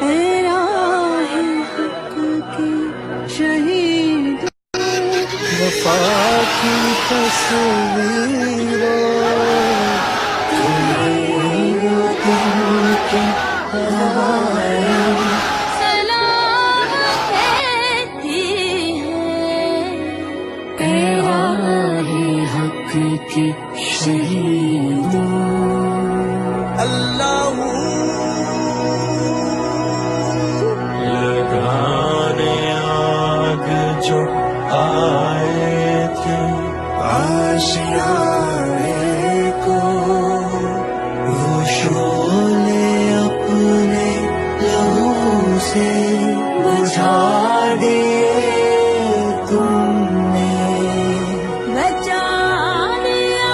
اے راہ حق کی شہید وفا کی تصویروں سلام کہتی ہے اے راہ حق کی شہیدوں اللہ لگانے آگ جو آئے تھے آشیانے کو وہ شعلے اپنے لہو سے بجھا دیے تم نے بچا لیا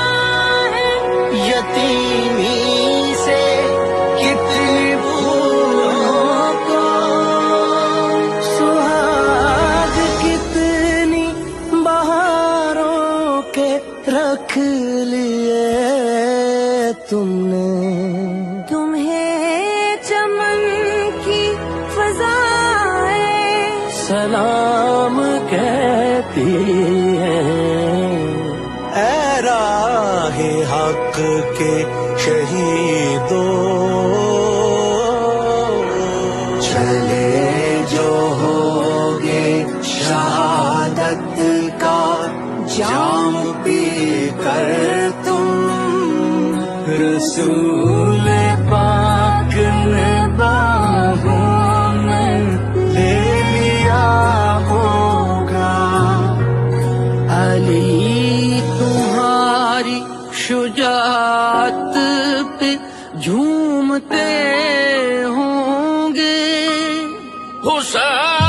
ہے یتیمی سے کتنی پھولوں کو سہاگ کتنی بہاروں کے رکھ لیے تم نے تمہیں چمن کی فضائیں سلام کہتی ہیں اے راہ حق کے شہیدوں چلے جو ہوگے شہادت کا جام پی کر تم رسول پاک نے باہوں میں لے لیا ہوگا علی تمہاری شجاعت پہ جھومتے ہوں گے حسین